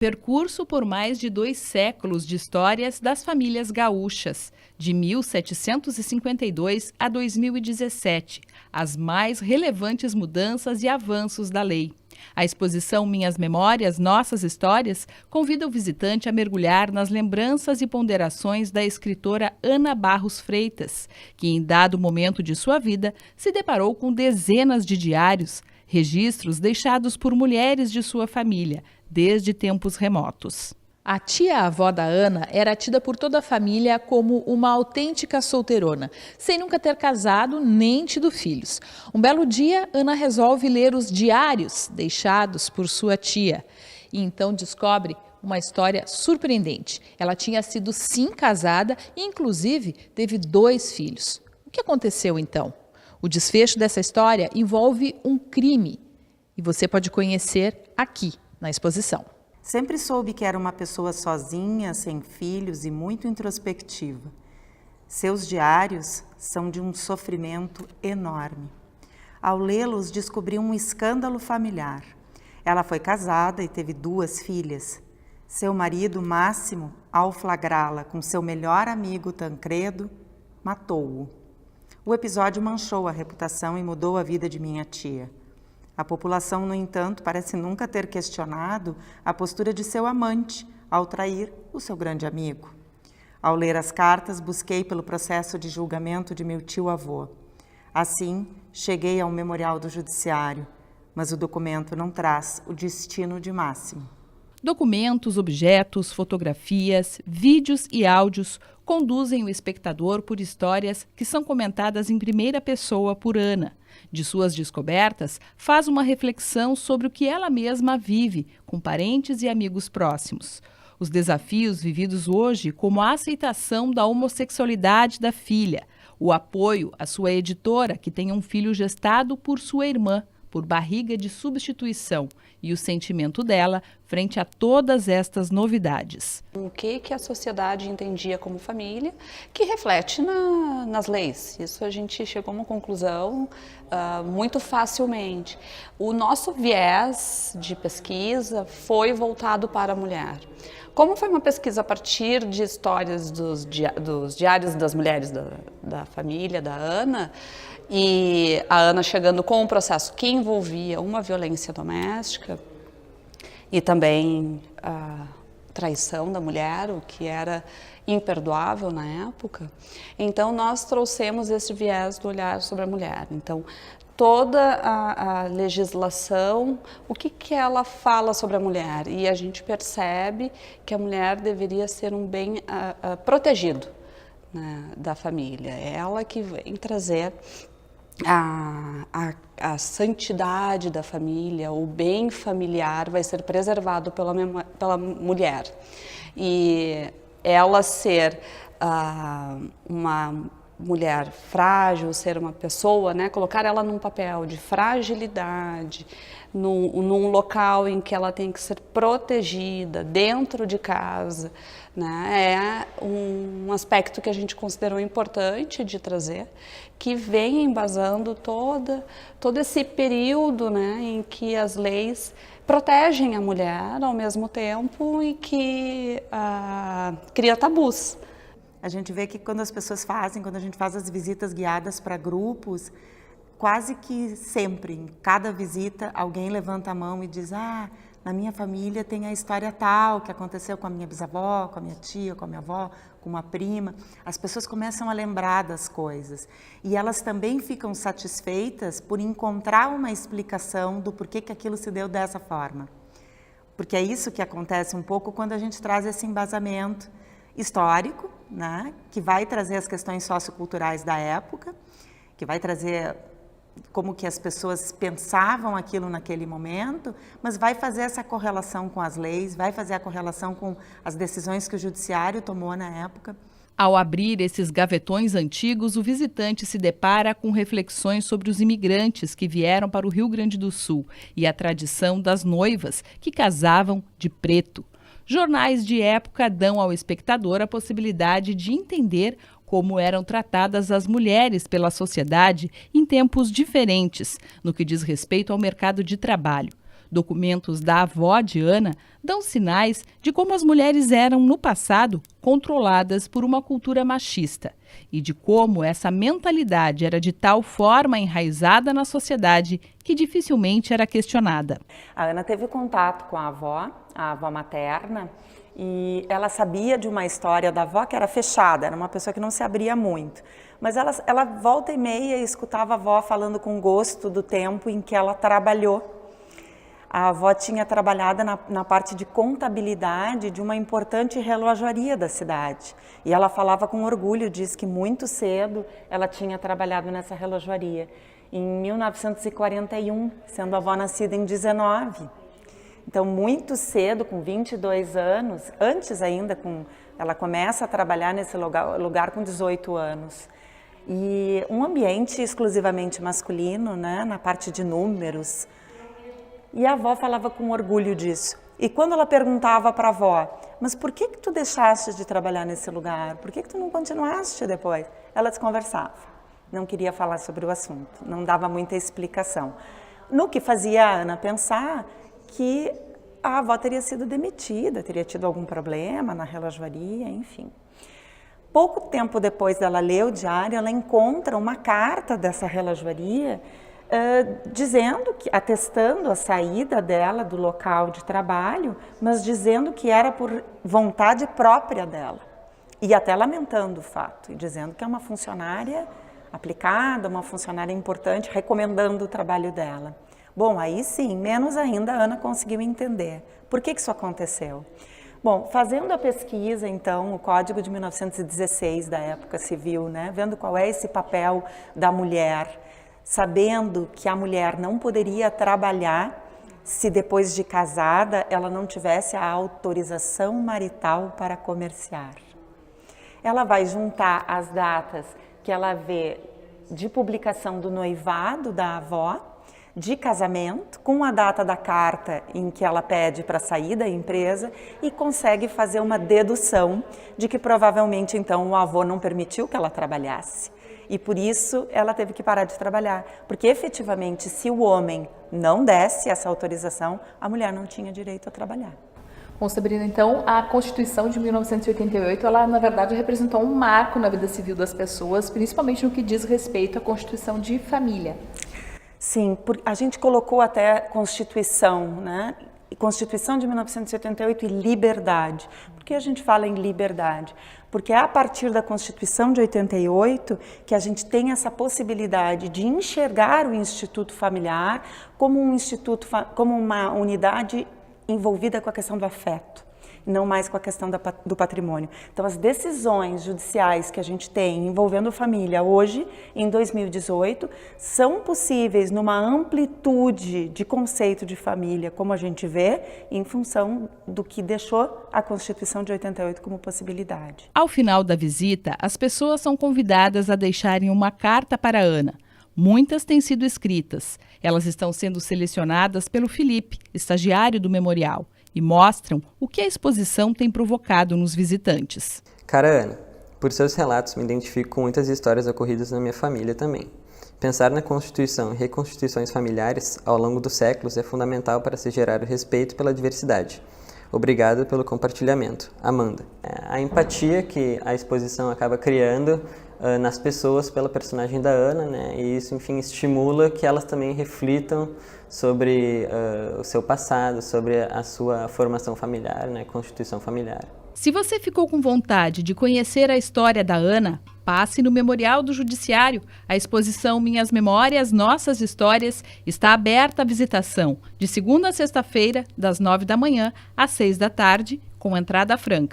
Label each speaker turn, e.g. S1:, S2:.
S1: Percurso por mais de 2 séculos de histórias das famílias gaúchas, de 1752 a 2017, as mais relevantes mudanças e avanços da lei. A exposição Minhas Memórias, Nossas Histórias convida o visitante a mergulhar nas lembranças e ponderações da escritora Ana Barros Freitas, que em dado momento de sua vida se deparou com dezenas de diários, registros deixados por mulheres de sua família, desde tempos remotos. A tia-avó da Ana era tida por toda a família como uma autêntica solteirona, sem nunca ter casado nem tido filhos. Um belo dia, Ana resolve ler os diários deixados por sua tia e então descobre uma história surpreendente. Ela tinha sido sim casada e inclusive teve 2 filhos. O que aconteceu então? O desfecho dessa história envolve um crime e você pode conhecer aqui na exposição.
S2: Sempre soube que era uma pessoa sozinha, sem filhos e muito introspectiva. Seus diários são de um sofrimento enorme. Ao lê-los, descobri um escândalo familiar. Ela foi casada e teve 2 filhas. Seu marido, Máximo, ao flagrá-la com seu melhor amigo Tancredo, matou-o. O episódio manchou a reputação e mudou a vida de minha tia. A população, no entanto, parece nunca ter questionado a postura de seu amante ao trair o seu grande amigo. Ao ler as cartas, busquei pelo processo de julgamento de meu tio-avô. Assim, cheguei ao memorial do judiciário, mas o documento não traz o destino de Máximo.
S1: Documentos, objetos, fotografias, vídeos e áudios conduzem o espectador por histórias que são comentadas em primeira pessoa por Ana. De suas descobertas, faz uma reflexão sobre o que ela mesma vive com parentes e amigos próximos. Os desafios vividos hoje, como a aceitação da homossexualidade da filha, o apoio à sua editora, que tem um filho gestado por sua irmã, por barriga de substituição, e o sentimento dela frente a todas estas novidades.
S3: O que a sociedade entendia como família, que reflete nas leis. Isso a gente chegou a uma conclusão muito facilmente. O nosso viés de pesquisa foi voltado para a mulher. Como foi uma pesquisa a partir de histórias dos diários das mulheres da família, da Ana, e a Ana chegando com um processo que envolvia uma violência doméstica e também a traição da mulher, o que era imperdoável na época, então nós trouxemos esse viés do olhar sobre a mulher. Então, toda a legislação, o que ela fala sobre a mulher? E a gente percebe que a mulher deveria ser um bem protegido, né, da família. É ela que vem trazer a santidade da família, o bem familiar vai ser preservado pela mulher. E ela ser uma mulher frágil, ser uma pessoa, né, colocar ela num papel de fragilidade, num local em que ela tem que ser protegida, dentro de casa, né, é um aspecto que a gente considerou importante de trazer, que vem embasando todo esse período, né, em que as leis protegem a mulher ao mesmo tempo e que cria tabus.
S2: A gente vê que quando a gente faz as visitas guiadas para grupos, quase que sempre, em cada visita, alguém levanta a mão e diz: na minha família tem a história tal, que aconteceu com a minha bisavó, com a minha tia, com a minha avó, com uma prima. As pessoas começam a lembrar das coisas. E elas também ficam satisfeitas por encontrar uma explicação do porquê que aquilo se deu dessa forma. Porque é isso que acontece um pouco quando a gente traz esse embasamento histórico, né, que vai trazer as questões socioculturais da época, que vai trazer como que as pessoas pensavam aquilo naquele momento, mas vai fazer essa correlação com as leis, vai fazer a correlação com as decisões que o judiciário tomou na época.
S1: Ao abrir esses gavetões antigos, o visitante se depara com reflexões sobre os imigrantes que vieram para o Rio Grande do Sul e a tradição das noivas que casavam de preto. Jornais de época dão ao espectador a possibilidade de entender como eram tratadas as mulheres pela sociedade em tempos diferentes, no que diz respeito ao mercado de trabalho. Documentos da avó de Ana dão sinais de como as mulheres eram, no passado, controladas por uma cultura machista e de como essa mentalidade era de tal forma enraizada na sociedade que dificilmente era questionada.
S2: A Ana teve contato com a avó materna, e ela sabia de uma história da avó que era fechada, era uma pessoa que não se abria muito. Mas ela volta e meia escutava a avó falando com gosto do tempo em que ela trabalhou. A avó tinha trabalhado na parte de contabilidade de uma importante relojaria da cidade. E ela falava com orgulho, diz que muito cedo ela tinha trabalhado nessa relojaria. Em 1941, sendo a avó nascida em 19. Então, muito cedo, com 22 anos, antes ainda, ela começa a trabalhar nesse lugar com 18 anos. E um ambiente exclusivamente masculino, né, na parte de números. E a avó falava com orgulho disso. E quando ela perguntava para a avó, mas por que tu deixaste de trabalhar nesse lugar? Por que tu não continuaste depois? Ela desconversava, não queria falar sobre o assunto, não dava muita explicação. No que fazia a Ana pensar que a avó teria sido demitida, teria tido algum problema na relojaria, enfim. Pouco tempo depois dela ler o diário, ela encontra uma carta dessa relojaria atestando a saída dela do local de trabalho, mas dizendo que era por vontade própria dela. E até lamentando o fato, e dizendo que é uma funcionária aplicada, uma funcionária importante, recomendando o trabalho dela. Bom, aí sim, menos ainda a Ana conseguiu entender. Por que isso aconteceu? Bom, fazendo a pesquisa, então, o Código de 1916 da época civil, né, vendo qual é esse papel da mulher, sabendo que a mulher não poderia trabalhar se depois de casada ela não tivesse a autorização marital para comerciar. Ela vai juntar as datas que ela vê de publicação do noivado da avó, de casamento, com a data da carta em que ela pede para sair da empresa e consegue fazer uma dedução de que provavelmente então o avô não permitiu que ela trabalhasse. E por isso ela teve que parar de trabalhar, porque efetivamente se o homem não desse essa autorização, a mulher não tinha direito a trabalhar.
S4: Bom, Sabrina, então a Constituição de 1988, ela na verdade representou um marco na vida civil das pessoas, principalmente no que diz respeito à Constituição de família.
S2: Sim, a gente colocou até Constituição, né? Constituição de 1988 e liberdade. Por que a gente fala em liberdade? Porque é a partir da Constituição de 88 que a gente tem essa possibilidade de enxergar o Instituto Familiar como como uma unidade envolvida com a questão do afeto, não mais com a questão do patrimônio. Então, as decisões judiciais que a gente tem envolvendo família hoje, em 2018, são possíveis numa amplitude de conceito de família, como a gente vê, em função do que deixou a Constituição de 88 como possibilidade.
S1: Ao final da visita, as pessoas são convidadas a deixarem uma carta para a Ana. Muitas têm sido escritas. Elas estão sendo selecionadas pelo Felipe, estagiário do memorial, e mostram o que a exposição tem provocado nos visitantes.
S5: Cara Ana, por seus relatos me identifico com muitas histórias ocorridas na minha família também. Pensar na constituição e reconstituições familiares ao longo dos séculos é fundamental para se gerar o respeito pela diversidade. Obrigado pelo compartilhamento. Amanda. A empatia que a exposição acaba criando nas pessoas pela personagem da Ana, né? E isso, enfim, estimula que elas também reflitam sobre o seu passado, sobre a sua formação familiar, né? Constituição familiar.
S1: Se você ficou com vontade de conhecer a história da Ana, passe no Memorial do Judiciário. A exposição Minhas Memórias, Nossas Histórias está aberta à visitação de segunda a sexta-feira, das 9 da manhã às 6 da tarde, com entrada franca.